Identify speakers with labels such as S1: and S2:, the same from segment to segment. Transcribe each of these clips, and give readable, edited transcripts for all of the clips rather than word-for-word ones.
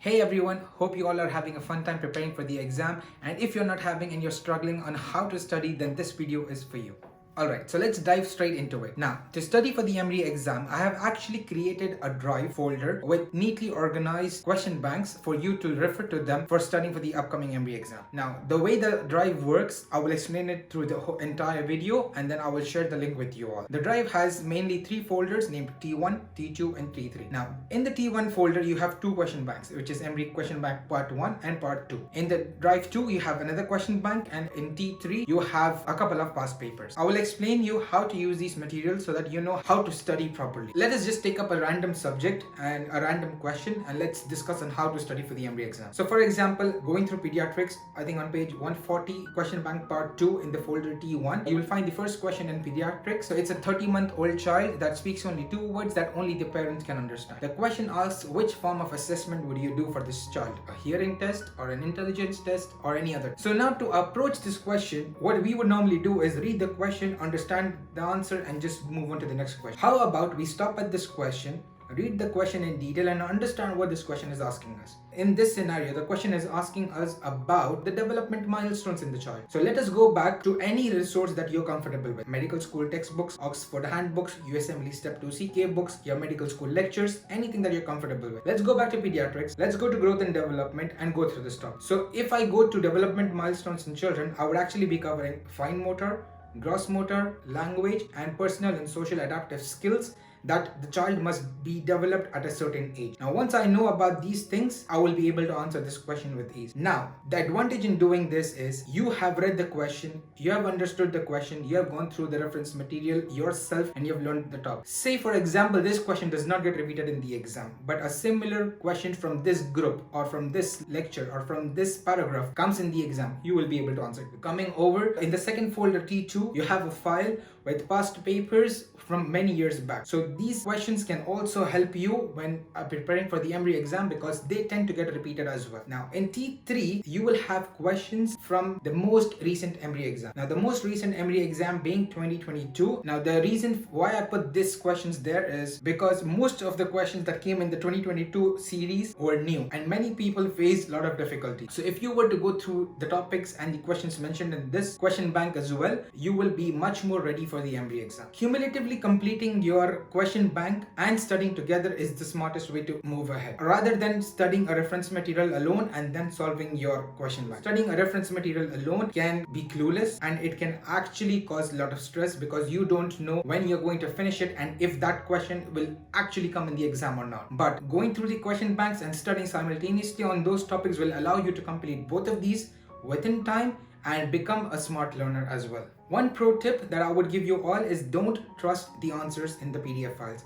S1: Hey everyone, hope you all are having a fun time preparing for the exam, and if you're not having and you're struggling on how to study, then this video is for you. Alright, so let's dive straight into it. Now, to study for the EMREE exam, I have actually created a drive folder with neatly organized question banks for you to refer to them for studying for the upcoming EMREE exam. Now, the way the drive works, I will explain it through the entire video and then I will share the link with you all. The drive has mainly three folders named T1, T2 and T3. Now, in the T1 folder, you have two question banks, which is EMREE question bank part 1 and part 2. In the drive 2, you have another question bank, and in T3, you have a couple of past papers. I will explain you how to use these materials so that you know how to study properly. Let us just take up a random subject and a random question and let's discuss on how to study for the EMREE exam. So for example, going through pediatrics, I think on page 140, question bank part 2 in the folder T1, you will find the first question in pediatrics. So it's a 30-month-old child that speaks only 2 words that only the parents can understand. The question asks, which form of assessment would you do for this child? A hearing test or an intelligence test or any other? So now to approach this question, what we would normally do is read the question, understand the answer and just move on to the next question. How about we stop at this question, read the question in detail and understand what this question is asking us. In this scenario, the question is asking us about the development milestones in the child. So let us go back to any resource that you're comfortable with. Medical school textbooks, Oxford handbooks, USMLE Step 2 CK books, your medical school lectures, anything that you're comfortable with. Let's go back to pediatrics. Let's go to growth and development and go through this topic. So if I go to development milestones in children, I would actually be covering fine motor, gross motor, language, and personal and social adaptive skills that the child must be developed at a certain age. Now, once I know about these things, I will be able to answer this question with ease. Now, the advantage in doing this is you have read the question, you have understood the question, you have gone through the reference material yourself, and you have learned the topic. Say, for example, this question does not get repeated in the exam, but a similar question from this group or from this lecture or from this paragraph comes in the exam, you will be able to answer it. Coming over, in the second folder T2, you have a file with past papers from many years back. So these questions can also help you when preparing for the EMREE exam because they tend to get repeated as well. Now in T3, you will have questions from the most recent EMREE exam. Now the most recent EMREE exam being 2022. Now the reason why I put these questions there is because most of the questions that came in the 2022 series were new and many people faced a lot of difficulty. So if you were to go through the topics and the questions mentioned in this question bank as well, you will be much more ready for the EMREE exam. Cumulatively completing your question bank and studying together is the smartest way to move ahead, rather than studying a reference material alone and then solving your question bank. Studying a reference material alone can be clueless and it can actually cause a lot of stress because you don't know when you're going to finish it and if that question will actually come in the exam or not. But going through the question banks and studying simultaneously on those topics will allow you to complete both of these within time and become a smart learner as well. One pro tip that I would give you all is don't trust the answers in the PDF files.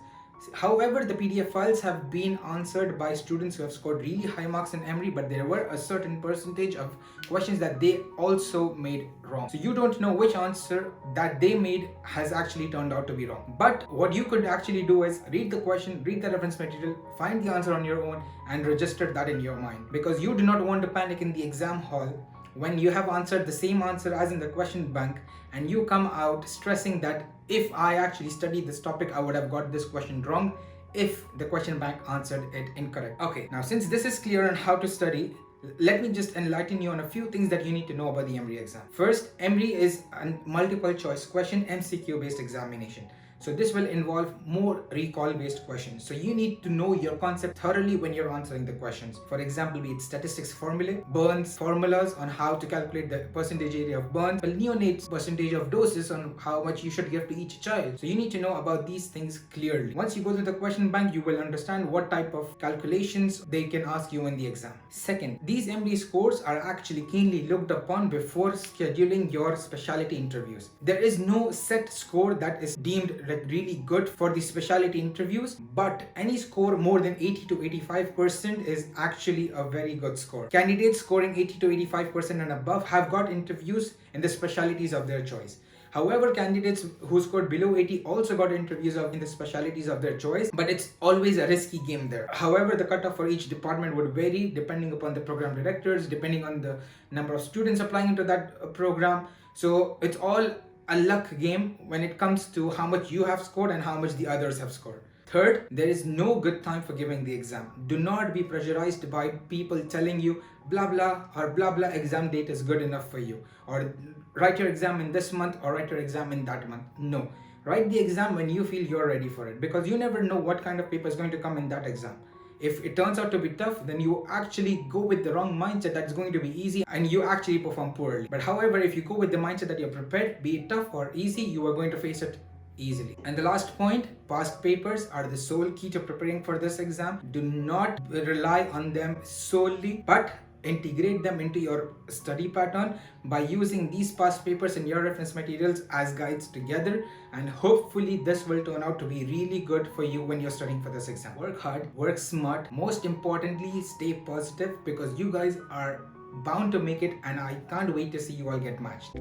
S1: However, the PDF files have been answered by students who have scored really high marks in EMREE, but there were a certain percentage of questions that they also made wrong. So you don't know which answer that they made has actually turned out to be wrong. But what you could actually do is read the question, read the reference material, find the answer on your own and register that in your mind, because you do not want to panic in the exam hall when you have answered the same answer as in the question bank and you come out stressing that if I actually studied this topic, I would have got this question wrong if the question bank answered it incorrect. Okay, now since this is clear on how to study, let me just enlighten you on a few things that you need to know about the EMREE exam. First, EMREE is a multiple choice question MCQ based examination. So this will involve more recall based questions. So you need to know your concept thoroughly when you're answering the questions. For example, be it statistics formulae, burns formulas on how to calculate the percentage area of burns, neonates percentage of doses on how much you should give to each child. So you need to know about these things clearly. Once you go to the question bank, you will understand what type of calculations they can ask you in the exam. Second, these EMREE scores are actually keenly looked upon before scheduling your specialty interviews. There is no set score that is deemed really good for the specialty interviews, but any score more than 80 to 85% is actually a very good score. Candidates scoring 80 to 85% and above have got interviews in the specialties of their choice. However, candidates who scored below 80 also got interviews in the specialties of their choice, but it's always a risky game there. However, the cutoff for each department would vary depending upon the program directors, depending on the number of students applying into that program. So it's all a luck game when it comes to how much you have scored and how much the others have scored. Third, there is no good time for giving the exam. Do not be pressurized by people telling you blah blah or blah blah exam date is good enough for you, or write your exam in this month or write your exam in that month. No. Write the exam when you feel you're ready for it, because you never know what kind of paper is going to come in that exam. If it turns out to be tough, then you actually go with the wrong mindset that it's going to be easy and you actually perform poorly. But however, if you go with the mindset that you're prepared, be it tough or easy, you are going to face it easily. And the last point, past papers are the sole key to preparing for this exam. Do not rely on them solely, but integrate them into your study pattern by using these past papers in your reference materials as guides together, and hopefully this will turn out to be really good for you when you're studying for this exam. Work hard, work smart, most importantly stay positive, because you guys are bound to make it and I can't wait to see you all get matched.